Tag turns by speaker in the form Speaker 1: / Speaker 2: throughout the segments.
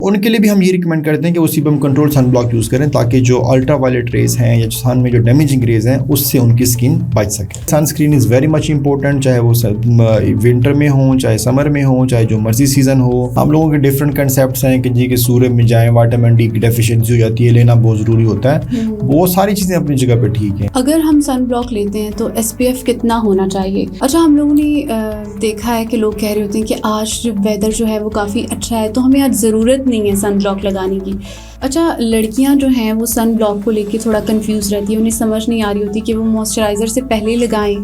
Speaker 1: उनके लिए भी हम ये रिकमेंड करते हैं कि वो sebum control sun block use करें, ताकि जो अल्ट्रा वायलेट रेज हैं या सन में जो डैमेजिंग रेज हैं उससे उनकी स्किन बच सके। Sunscreen is very much important, चाहे वो विंटर में हो, चाहे समर में हो, चाहे जो मर्जी सीज़न हो। हम लोगों के डिफरेंट कंसेप्ट हैं कि जी कि सूर्य में जाएँ, विटामिन डी की डेफिशिएंसी हो जाती है, लेना बहुत ज़रूरी होता है। वो सारी चीज़ें अपनी जगह पे ठीक है।
Speaker 2: अगर हम सन ब्लॉक लेते हैं तो SPF कितना होना चाहिए? अच्छा, हम लोगों ने देखा है कि लोग कह रहे होते हैं कि आज वेदर जो है वो काफ़ी अच्छा है तो हमें आज ज़रूरत नहीं है सन ब्लॉक लगाने की। अच्छा, लड़कियां जो हैं वो सन ब्लॉक को लेके थोड़ा कंफ्यूज रहती है, उन्हें समझ नहीं आ रही होती कि वो मॉइस्चराइज़र से पहले लगाएं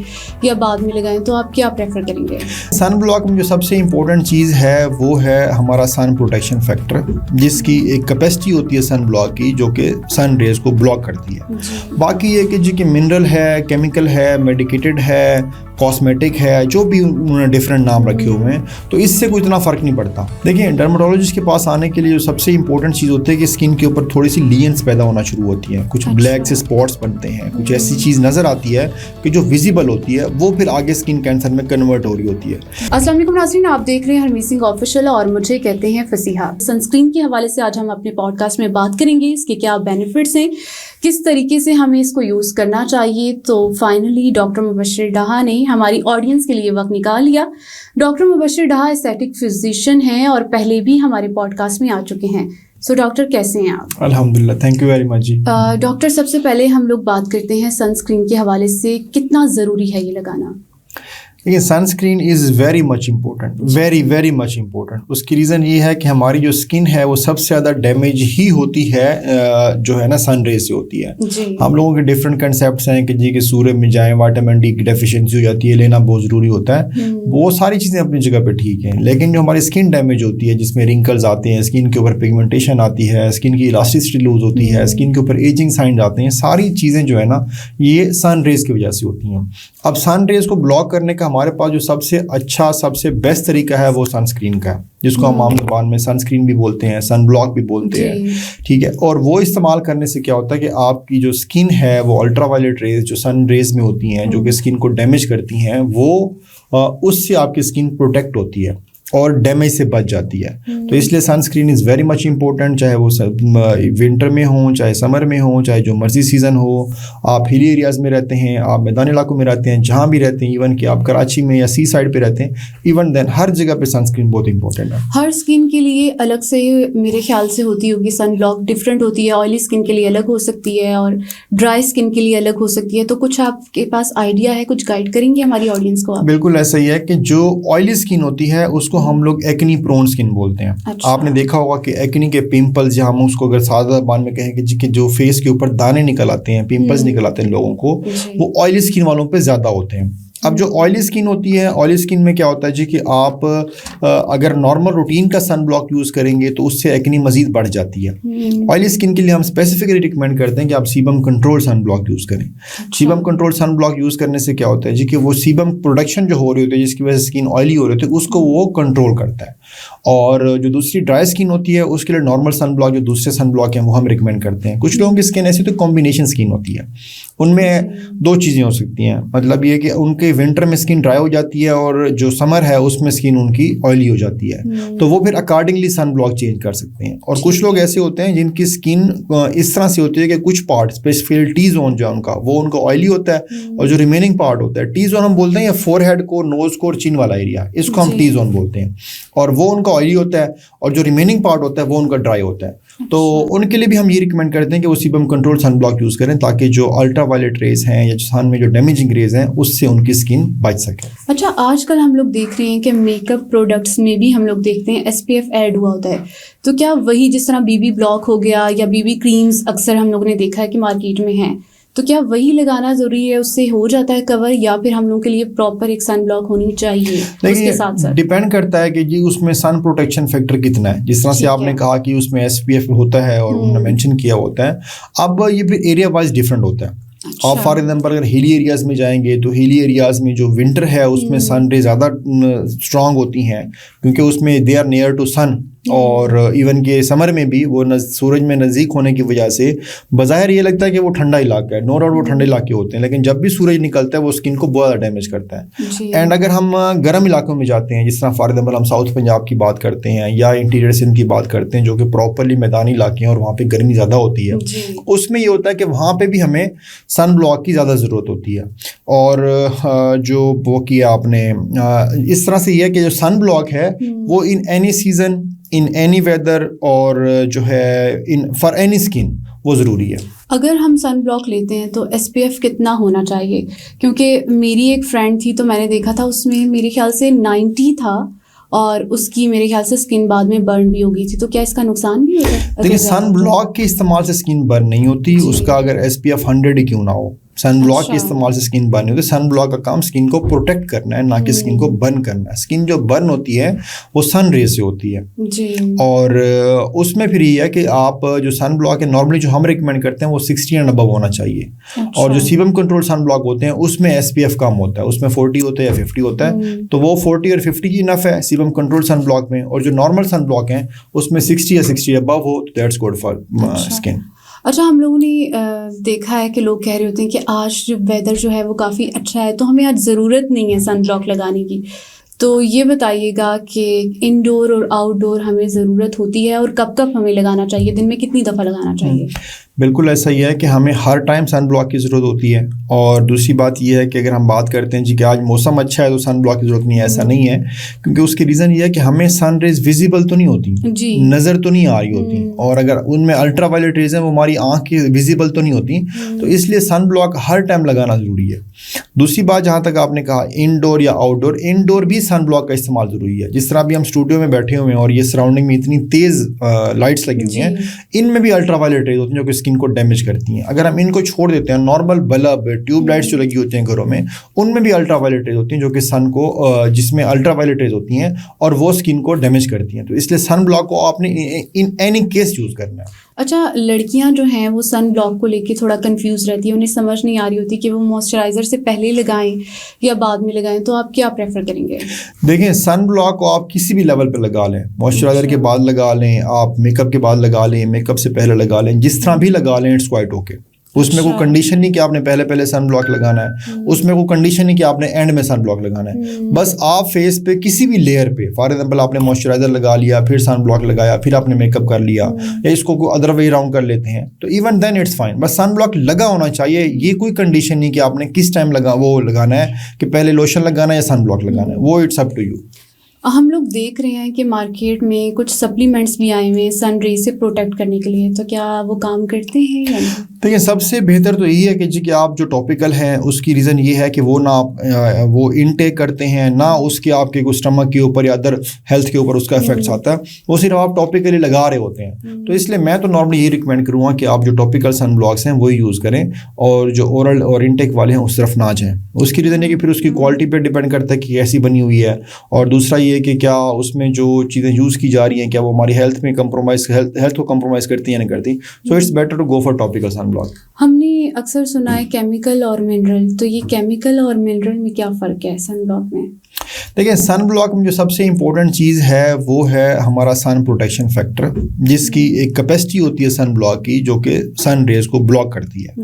Speaker 2: या बाद में लगाएं, तो आप क्या प्रेफर करेंगे?
Speaker 1: सन ब्लॉक में जो सबसे इम्पोर्टेंट चीज़ है वो है हमारा सन प्रोटेक्शन फैक्टर, जिसकी एक कैपेसिटी होती है सन ब्लॉक की जो कि सन रेज को ब्लॉक करती है। बाकी ये कि जी कि मिनरल है, केमिकल है, मेडिकेटेड है, कॉस्मेटिक है, जो भी उन्होंने डिफरेंट नाम रखे हुए हैं, तो इससे कोई इतना फ़र्क नहीं पड़ता। देखिए, डर्मेटोलॉजिस्ट के पास आने के लिए जो सबसे इंपॉर्टेंट चीज़ होती है कि स्किन के ऊपर थोड़ी सी लीयंस पैदा होना शुरू होती है, कुछ ब्लैक से स्पॉट्स बनते हैं, कुछ ऐसी चीज़ नज़र आती है कि जो विजिबल होती है, वो फिर आगे स्किन कैंसर में कन्वर्ट हो रही होती है।
Speaker 2: अस्सलाम वालेकुम नाज़रीन, आप देख रहे हैं हरमीत सिंह ऑफिशियल और मुझे कहते हैं फसीहा। सनस्क्रीन के हवाले से आज हम अपने पॉडकास्ट में बात करेंगे, इसके क्या बेनिफिट्स हैं, किस तरीके से हमें इसको यूज़ करना चाहिए। तो फाइनली डॉक्टर मुबश्शिर डाहा ने हमारी ऑडियंस के लिए वक्त निकाल लिया। डॉक्टर मुबश्शिर डाहा एस्थेटिक फिजिशियन हैं और पहले भी हमारे पॉडकास्ट में आ चुके हैं। सो डॉक्टर, कैसे हैं आप?
Speaker 1: अल्हम्दुलिल्लाह, थैंक यू वेरी मच जी।
Speaker 2: डॉक्टर, सबसे पहले हम लोग बात करते हैं सनस्क्रीन के हवाले से, कितना ज़रूरी है ये लगाना?
Speaker 1: देखिए, sunscreen is very much important, very very much important. उसकी रीज़न ये है कि हमारी जो स्किन है वो सबसे ज़्यादा डैमेज ही होती है जो है ना सन रेज से होती है। हम लोगों के डिफरेंट कंसेप्ट हैं कि जी कि सूर्य में जाएँ, विटामिन डी की डेफिशिएंसी हो जाती है, लेना बहुत ज़रूरी होता है। वो सारी चीज़ें अपनी जगह पे ठीक हैं, लेकिन जो हमारी स्किन डैमेज होती है, जिसमें रिंकल्स आते हैं, स्किन के ऊपर पिगमेंटेशन आती है, स्किन की इलास्टिसिटी लूज होती है, स्किन के ऊपर एजिंग साइंस आते हैं, सारी चीज़ें जो है ना ये सन रेज की वजह से होती हैं। अब सन रेज को ब्लॉक करने का हमारे पास जो सबसे अच्छा, सबसे बेस्ट तरीका है वो सनस्क्रीन का है, जिसको हम आम ज़बान में सनस्क्रीन भी बोलते हैं, सन ब्लॉक भी बोलते हैं, ठीक है। और वो इस्तेमाल करने से क्या होता है कि आपकी जो स्किन है वो अल्ट्रा वायलेट रेज जो सन रेज में होती हैं, जो कि स्किन को डैमेज करती हैं, वो उससे आपकी स्किन प्रोटेक्ट होती है और डैमेज से बच जाती है। तो इसलिए sunscreen is very much important, चाहे वो विंटर में हो, चाहे समर में हो, चाहे जो मर्जी सीज़न हो। आप हिली एरियाज़ में रहते हैं, आप मैदानी इलाकों में रहते हैं, जहाँ भी रहते हैं, इवन कि आप कराची में या सी साइड पे रहते हैं, इवन देन हर जगह पे सनस्क्रीन बहुत इंपॉर्टेंट है।
Speaker 2: हर स्किन के लिए अलग से मेरे ख्याल से होती होगी सन ब्लॉक, डिफरेंट होती है। ऑयली स्किन के लिए अलग हो सकती है और ड्राई स्किन के लिए अलग हो सकती है। तो कुछ आपके पास आइडिया है, कुछ गाइड करेंगे हमारी ऑडियंस को आप?
Speaker 1: बिल्कुल ऐसा ही है कि जो ऑयली स्किन होती है उसको हम लोग एक्नी प्रोन स्किन बोलते हैं। अच्छा। आपने देखा होगा कि एक्नी के पिंपल्स, या हम उसको अगर सादा जबान में कहें कि जो फेस के ऊपर दाने निकल आते हैं, पिंपल्स निकल आते हैं लोगों को, वो ऑयली स्किन वालों पे ज़्यादा होते हैं। अब जो ऑयली स्किन होती है, ऑयली स्किन में क्या होता है जी कि आप अगर नॉर्मल रूटीन का सन ब्लॉक यूज़ करेंगे तो उससे एक्नी मजीद बढ़ जाती है। ऑयली स्किन के लिए हम स्पेसिफिकली रिकमेंड करते हैं कि आप sebum control sun block use करें। Sebum control sun block use करने से क्या होता है जी कि वो सीबम प्रोडक्शन जो हो रही होती है, जिसकी वजह से स्किन ऑयली हो रही होती है, उसको वो कंट्रोल करता है। और जो दूसरी ड्राई स्किन होती है उसके लिए नॉर्मल सन ब्लॉक, जो दूसरे सन ब्लॉक हैं, वो हम रिकमेंड करते हैं। कुछ लोगों की स्किन ऐसी तो कॉम्बिनेशन स्किन होती है, उनमें दो चीज़ें हो सकती हैं। मतलब ये कि उनके विंटर में स्किन ड्राई हो जाती है और जो समर है उसमें स्किन उनकी ऑयली हो जाती है, तो वो फिर अकॉर्डिंगली सन ब्लॉक चेंज कर सकते हैं। और कुछ लोग ऐसे होते हैं जिनकी स्किन इस तरह से होती है कि कुछ पार्ट, स्पेसिफिकली टी जोन जो है उनका ऑयली होता है, और जो रिमेनिंग पार्ट होता है, टी जोन हम बोलते हैं, या फोरहेड को, नोज को और चिन वाला एरिया, इसको हम टी जोन बोलते हैं, और वो उनका ऑयली होता है, और जो रिमेनिंग पार्ट होता है वो उनका ड्राई होता है। तो उनके लिए भी हम ये रिकमेंड करते हैं कि वो sebum control sun block use करें, ताकि जो अल्ट्रा वायलेट रेज हैं या सन में जो डैमेजिंग रेज हैं उससे उनकी स्किन बच सके।
Speaker 2: अच्छा, आजकल हम लोग देख रहे हैं कि मेकअप प्रोडक्ट्स में भी हम लोग देखते हैं SPF ऐड हुआ होता है, तो क्या वही जिस तरह BB ब्लॉक हो गया या BB क्रीम्स अक्सर हम लोगों ने देखा है कि मार्केट में हैं, तो क्या वही लगाना ज़रूरी है, उससे हो जाता है कवर, या फिर हम लोगों के लिए प्रॉपर एक सन ब्लॉक होनी चाहिए उसके साथ साथ?
Speaker 1: डिपेंड करता है कि जी उसमें सन प्रोटेक्शन फैक्टर कितना है। जिस तरह से आपने कहा कि उसमें SPF होता है और उन्होंने मेंशन किया होता है, अब ये फिर एरिया वाइज डिफरेंट होता है।
Speaker 2: अच्छा।
Speaker 1: आप फॉर एग्जाम्पल अगर हिली एरियाज़ में जाएंगे तो हिली एरियाज़ में जो विंटर है उसमें सन रे ज़्यादा स्ट्रॉन्ग होती हैं, क्योंकि उसमें दे आर नियर टू सन, और इवन के समर में भी वो सूरज में नज़दीक होने की वजह से बाहर ये लगता है कि वो ठंडा इलाका है, नो डाउट वो ठंडे इलाके होते हैं, लेकिन जब भी सूरज निकलता है वो स्किन को बहुत ज़्यादा डैमेज करता है। एंड अगर हम गर्म इलाकों में जाते हैं, जिस तरह फॉर एग्जाम्पल हम साउथ पंजाब की बात करते हैं या इंटीरियर सिंध की बात करते हैं, जो कि प्रॉपरली मैदानी इलाके हैं और वहाँ पे गर्मी ज़्यादा होती है, उसमें ये होता है कि वहाँ पे भी हमें सन ब्लॉक की ज़्यादा ज़रूरत होती है। और जो वो किया आपने, इस तरह से ये है कि जो सन ब्लॉक है वो in any season, in any weather और जो है इन फॉर एनी स्किन वो ज़रूरी है।
Speaker 2: अगर हम सन ब्लॉक लेते हैं तो SPF कितना होना चाहिए? क्योंकि मेरी एक फ्रेंड थी तो मैंने देखा था उसमें मेरे ख्याल से 90 था और उसकी मेरे ख्याल से स्किन बाद में बर्न भी हो गई थी, तो क्या इसका नुकसान भी होगा?
Speaker 1: देखिए, सन ब्लॉक के इस्तेमाल से स्किन बर्न नहीं होती, उसका अगर SPF 100 ही क्यों ना हो, सन ब्लॉक के इस्तेमाल से स्किन बर्न होती है। सन ब्लॉक का काम स्किन को प्रोटेक्ट करना है, ना कि स्किन को बर्न करना है। स्किन जो बर्न होती है वो सन रे से होती है
Speaker 2: जी।
Speaker 1: और उसमें फिर ये है कि आप जो सन ब्लॉक है नॉर्मली जो हम रिकमेंड करते हैं वो 60 एंड अबव होना चाहिए। और जो सीबम कंट्रोल सन ब्लॉक होते हैं उसमें SPF कम होता है, उसमें 40 होता है या 50 होता है, तो वो 40 और 50 की इनफ है सीबम कंट्रोल सन ब्लॉक में। और जो नॉर्मल सन ब्लॉक हैं उसमें 60 या 60 अबव हो तो दैट्स गुड फॉर स्किन।
Speaker 2: अच्छा, हम लोगों ने देखा है कि लोग कह रहे होते हैं कि आज जो वेदर जो है वो काफ़ी अच्छा है तो हमें आज ज़रूरत नहीं है सन ब्लॉक लगाने की, तो ये बताइएगा कि इंडोर और आउटडोर हमें ज़रूरत होती है और कब कब हमें लगाना चाहिए, दिन में कितनी दफ़ा लगाना चाहिए?
Speaker 1: बिल्कुल ऐसा ही है कि हमें हर टाइम सन ब्लॉक की ज़रूरत होती है। और दूसरी बात यह है कि अगर हम बात करते हैं जी कि आज मौसम अच्छा है तो सन ब्लॉक की ज़रूरत नहीं है, ऐसा नहीं है, क्योंकि उसकी रीज़न ये है कि हमें सन रेज विजिबल तो नहीं होती, नज़र तो नहीं आ रही होती, और अगर उनमें अल्ट्रा वायलेट रेज हैं वो हमारी आँख की विजिबल तो नहीं होती, तो इसलिए सन ब्लॉक हर टाइम लगाना ज़रूरी है। दूसरी बात, जहाँ तक आपने कहा इंडोर या आउटडोर, इंडोर भी सन ब्लॉक का इस्तेमाल ज़रूरी है। जिस तरह अभी हम स्टूडियो में बैठे हुए हैं और ये सराउंडिंग में इतनी तेज़ लाइट्स लगी हुई हैं, इनमें भी अल्ट्रा वायलेट रेज होती हैं जो कि स्किन को डैमेज करती हैं। अगर हम इनको छोड़ देते हैं, नॉर्मल बल्ब ट्यूब लाइट्स जो लगी होती हैं घरों में, उनमें भी अल्ट्रा वायलेट रेज होती हैं जो कि सन को जिसमें अल्ट्रा वायलेट रेज होती हैं और वो स्किन को डैमेज करती हैं। तो इसलिए सन ब्लॉक को आपने इन एनी केस यूज़ करना है।
Speaker 2: अच्छा, लड़कियां जो हैं वो सन ब्लॉक को लेके थोड़ा कंफ्यूज रहती है, उन्हें समझ नहीं आ रही होती कि वो मॉइस्चराइज़र से पहले लगाएं या बाद में लगाएं, तो आप क्या प्रेफर करेंगे?
Speaker 1: देखें, सन ब्लॉक को आप किसी भी लेवल पे लगा लें, मॉइस्चराइज़र के बाद लगा लें, आप मेकअप के बाद लगा लें, मेकअप से पहले लगा लें, जिस तरह भी लगा लें, इट्स क्वाइट ओके। उसमें कोई कंडीशन नहीं कि आपने पहले सन ब्लॉक लगाना है, उसमें कोई कंडीशन नहीं कि आपने एंड में सन ब्लॉक लगाना है। बस आप फेस पे किसी भी लेयर पे, फॉर एग्जांपल आपने मॉइस्चराइजर लगा लिया, फिर सन ब्लॉक लगाया, फिर आपने मेकअप कर लिया, या इसको कोई अदर वे राउंड कर लेते हैं, तो इवन देन इट्स फाइन। बस सन ब्लॉक लगा होना चाहिए, ये कोई कंडीशन नहीं कि आपने किस टाइम लगाना है, कि पहले लोशन लगाना है या सन ब्लॉक लगाना है, वो इट्स अप टू यू।
Speaker 2: हम लोग देख रहे हैं कि मार्केट में कुछ सप्लीमेंट्स भी आए हुए हैं सन रे से प्रोटेक्ट करने के लिए, तो क्या वो काम करते हैं या नहीं?
Speaker 1: देखिए, सबसे बेहतर तो यही है कि जी कि आप जो टॉपिकल हैं उसकी रीज़न ये है कि वो ना आप वो इनटेक करते हैं, ना उसके आपके कुछ स्टमक के ऊपर या अदर हेल्थ के ऊपर उसका इफेक्ट्स आता है, वो सिर्फ आप टॉपिकली लगा रहे होते हैं। तो इसलिए मैं तो नॉर्मली ये रिकमेंड करूँगा कि आप जो टॉपिकल सन ब्लॉक्स हैं वही यूज़ करें, और जो ओरल और इनटेक वाले हैं उस तरफ ना जाएँ। उसकी रीज़न है कि फिर उसकी क्वालिटी पर डिपेंड करता है कि कैसी बनी हुई है, और दूसरा ये कि क्या उसमें जो चीज़ें यूज़ की जा रही हैं क्या वो हमारी हेल्थ में हेल्थ को कंप्रोमाइज़ करती हैं या नहीं करती। So it's better to go for topical sun block.
Speaker 2: हमने अक्सर सुना है केमिकल और मिनरल, तो ये केमिकल और मिनरल में क्या फ़र्क है सन ब्लॉक में?
Speaker 1: देखिए, सन ब्लॉक में जो सबसे इम्पोर्टेंट चीज़ है वो है हमारा सन प्रोटेक्शन फैक्टर, जिसकी एक कैपेसिटी होती है सन ब्लॉक की जो कि सन रेज को ब्लॉक करती है।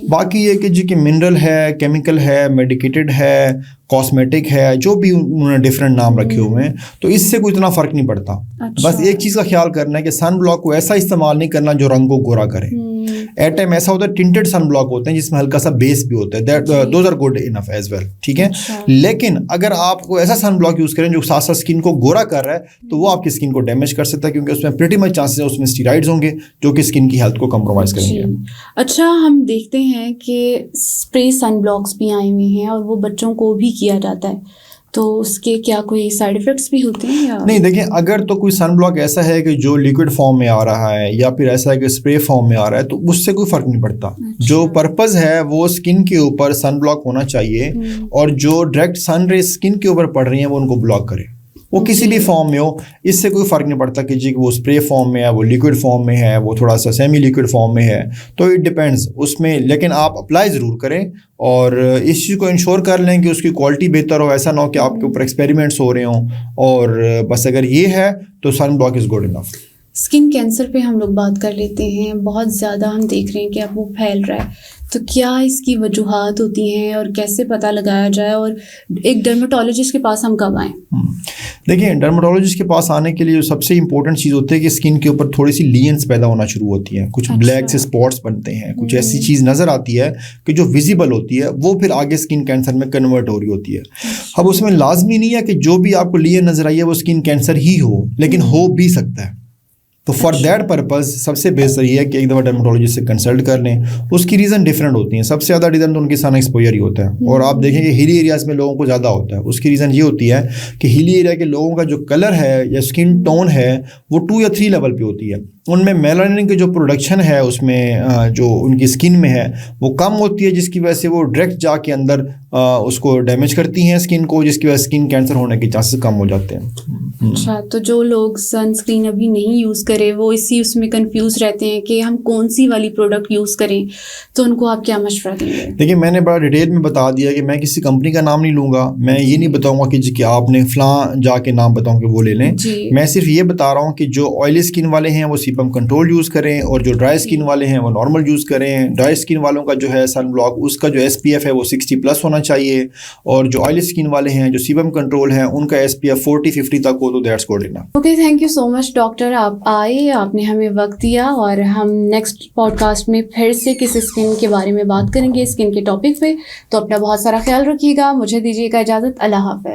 Speaker 1: बाकी ये कि जी कि मिनरल है, केमिकल है, मेडिकेटेड है, कॉस्मेटिक है, जो भी उन्होंने डिफरेंट नाम रखे हुए हैं, तो इससे कोई इतना फ़र्क नहीं पड़ता।
Speaker 2: अच्छा। बस
Speaker 1: एक चीज़ का ख्याल करना है कि सन ब्लॉक को ऐसा इस्तेमाल नहीं करना जो रंग को गोरा करे। एट टाइम ऐसा होता है टिंटेड सन ब्लॉक होते हैं जिसमें हल्का सा बेस भी होता है, those are good enough as well, ठीक है। लेकिन अगर आप ऐसा सन ब्लॉक यूज़ करें जो साथ साथ स्किन को गोरा कर रहा है, तो वो आपकी स्किन को डैमेज कर सकता है, क्योंकि उसमें प्रीटी मच चांसेस है उसमें स्टीरॉइड्स होंगे जो कि स्किन की हेल्थ को कंप्रोमाइज़ करेंगे।
Speaker 2: अच्छा, हम देखते हैं कि स्प्रे सन ब्लॉक्स भी आए हुए हैं और वो बच्चों को भी किया जाता है, तो उसके क्या कोई साइड इफ़ेक्ट्स भी होते हैं या
Speaker 1: नहीं? देखिए, अगर तो कोई सन ब्लॉक ऐसा है कि जो लिक्विड फॉर्म में आ रहा है या फिर ऐसा है कि स्प्रे फॉर्म में आ रहा है, तो उससे कोई फ़र्क नहीं पड़ता।
Speaker 2: अच्छा।
Speaker 1: जो पर्पज़ है वो स्किन के ऊपर सन ब्लॉक होना चाहिए, और जो डायरेक्ट सन रे स्किन के ऊपर पड़ रही हैं वो उनको ब्लॉक करे। वो किसी भी फॉर्म में हो, इससे कोई फ़र्क नहीं पड़ता कि जी वो स्प्रे फॉर्म में है, वो लिक्विड फॉर्म में है, वो थोड़ा सा सेमी लिक्विड फॉर्म में है, तो इट डिपेंड्स उसमें। लेकिन आप अप्लाई ज़रूर करें और इस चीज़ को इंश्योर कर लें कि उसकी क्वालिटी बेहतर हो। ऐसा ना हो कि आपके ऊपर एक्सपेरिमेंट्स हो रहे हों और बस अगर ये है तो sun block is good enough.
Speaker 2: Skin cancer पे हम लोग बात कर लेते हैं, बहुत ज़्यादा हम देख रहे हैं कि अब वो फैल रहा है, तो क्या इसकी वजूहात होती हैं और कैसे पता लगाया जाए, और एक डर्मेटोलॉजिस्ट के पास हम कब आएँ?
Speaker 1: देखिए, डर्मेटोलॉजिस्ट के पास आने के लिए जो सबसे इंपॉर्टेंट चीज़ होती है कि स्किन के ऊपर थोड़ी सी लीयंस पैदा होना शुरू होती है, कुछ ब्लैक से स्पॉट्स बनते हैं, कुछ ऐसी चीज़ नज़र आती है कि जो विजिबल होती है, वो फिर आगे स्किन कैंसर में कन्वर्ट हो रही होती है। अब उसमें लाजमी नहीं है कि जो भी आपको लीयन नज़र आई है वो स्किन कैंसर ही हो, लेकिन हो भी सकता है। तो फॉर दैट पर्पज़ सबसे बेहतर ये है कि एक दफ़ा डर्मेटोलॉजिस्ट से कंसल्ट कर लें। उसकी रीज़न डिफरेंट होती हैं, सबसे ज़्यादा रीज़न तो उनकी सन एक्सपोजर ही होता है, और आप देखें कि हिली एरियाज़ में लोगों को ज़्यादा होता है। उसकी रीज़न ये होती है कि हिली एरिया के लोगों का जो कलर है या स्किन टोन है वो 2 या 3 लेवल पे होती है। उनमें मेलानिन की जो प्रोडक्शन है उसमें जो उनकी स्किन में है वो कम होती है, जिसकी वजह से वो डायरेक्ट जाके अंदर उसको डैमेज करती हैं स्किन को, जिसकी वजह से स्किन कैंसर होने के चांसेस कम हो जाते हैं।
Speaker 2: अच्छा, तो जो लोग सनस्क्रीन अभी नहीं यूज़ करें, वो इसी उसमें कंफ्यूज रहते हैं कि हम कौन सी वाली प्रोडक्ट यूज़ करें, तो उनको आप क्या मशवरा देंगे?
Speaker 1: देखिए, मैंने बड़ा डिटेल में बता दिया कि मैं किसी कंपनी का नाम नहीं लूँगा, मैं ये नहीं बताऊँगा कि जी कि आपने फ़लाँ जाके नाम बताऊँ कि वो ले लें। मैं सिर्फ ये बता रहा हूँ कि जो ऑयली स्किन वाले हैं वो सीबम कंट्रोल यूज़ करें, और जो ड्राई स्किन वाले हैं वो नॉर्मल यूज़ करें। ड्राई स्किन वालों का जो है सन ब्लॉक, उसका जो SPF है वो 60+ होना चाहिए, और जो ऑयली स्किन वाले हैं जो सीबम कंट्रोल हैं उनका SPF 40-50 तक हो तो that's good enough.
Speaker 2: Okay, thank you so much doctor, आप आए, आपने हमें वक्त दिया, और हम नेक्स्ट पॉडकास्ट में फिर से किसी स्किन के बारे में बात करेंगे, स्किन के टॉपिक पे। तो अपना बहुत सारा ख्याल रखिएगा, मुझे दीजिएगा इजाज़त, अल्लाह हाफ़िज़।